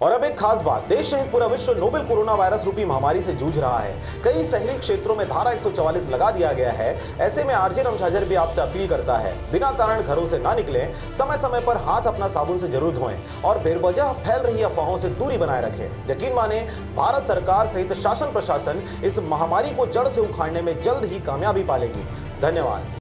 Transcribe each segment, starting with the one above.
और अब एक खास बात, देश सहित पूरा विश्व नोवेल कोरोना वायरस रूपी महामारी से जूझ रहा है। कई शहरी क्षेत्रों में धारा 144 लगा दिया गया है। ऐसे में आरजे रमझाझर भी आपसे अपील करता है, बिना कारण घरों से ना निकलें, समय समय पर हाथ अपना साबुन से जरूर धोएं और बेवजह फैल रही अफवाहों से दूरी बनाए रखें। यकीन माने, भारत सरकार सहित शासन प्रशासन इस महामारी को जड़ से उखाड़ने में जल्द ही कामयाबी पालेगी। धन्यवाद।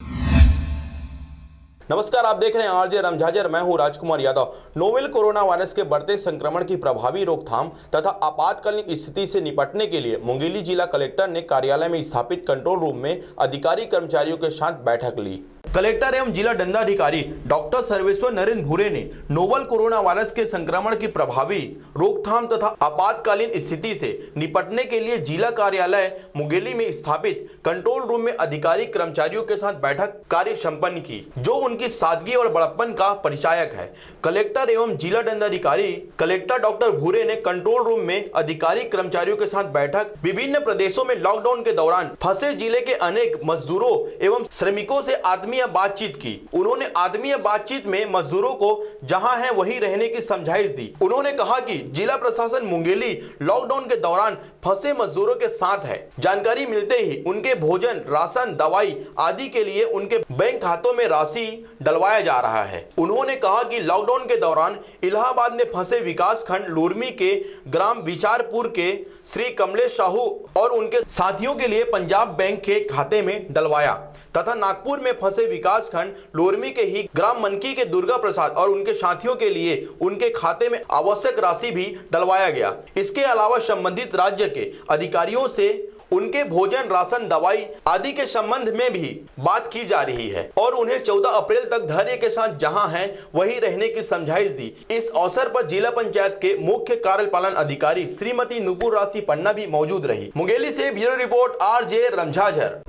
नमस्कार, आप देख रहे हैं आरजे रमझाझर। मैं हूं Rajkumar Yadav. Novel corona virus के बढ़ते संक्रमण की प्रभावी रोकथाम तथा आपातकालीन स्थिति से निपटने के लिए मुंगेली जिला कलेक्टर ने कार्यालय में स्थापित कंट्रोल रूम में अधिकारी कर्मचारियों के साथ बैठक ली। कलेक्टर एवं जिला दंडाधिकारी डॉक्टर सर्वेश्वर नरेंद्र भूरे ने नोवेल कोरोना वायरस के संक्रमण की प्रभावी रोकथाम तथा आपातकालीन स्थिति से निपटने के लिए जिला कार्यालय मुंगेली में स्थापित कंट्रोल रूम में अधिकारी कर्मचारियों के साथ बैठक कार्य संपन्न की, जो उनकी सादगी और बड़प्पन का परिचायक है। कलेक्टर एवं जिला दंडाधिकारी कलेक्टर डॉक्टर भूरे ने कंट्रोल रूम में अधिकारी कर्मचारियों के साथ बैठक विभिन्न प्रदेशों में लॉकडाउन के दौरान फंसे जिले के अनेक मजदूरों एवं श्रमिकों से आत्मीय बातचीत की। उन्होंने आत्मीय बातचीत में मजदूरों को जहां हैं वहीं रहने की समझाइश दी। उन्होंने कहा कि जिला प्रशासन मुंगेली लॉकडाउन के दौरान फंसे मजदूरों के साथ है। जानकारी मिलते ही उनके भोजन, राशन, दवाई आदि के लिए उनके बैंक खातों में राशि डलवाया जा रहा है। उन्होंने कहा कि लॉकडाउन के दौरान इलाहाबाद में फंसे विकास खंड लुरमी के ग्राम विचारपुर के श्री कमलेश साहू और उनके साथियों के लिए पंजाब बैंक के खाते में डलवाया तथा नागपुर में फंसे विकास खंड लोरमी के ही ग्राम मनकी के दुर्गा प्रसाद और उनके साथियों के लिए उनके खाते में आवश्यक राशि भी डलवाया गया। इसके अलावा संबंधित राज्य के अधिकारियों से उनके भोजन, राशन, दवाई आदि के संबंध में भी बात की जा रही है और उन्हें 14 अप्रैल तक धैर्य के साथ जहां हैं वहीं रहने की समझाइश दी। इस अवसर पर जिला पंचायत के मुख्य कार्यपालन अधिकारी श्रीमती नुपुर राशि पन्ना भी मौजूद रही। मुंगेली से ब्यूरो रिपोर्ट, आरजे रमझाझर।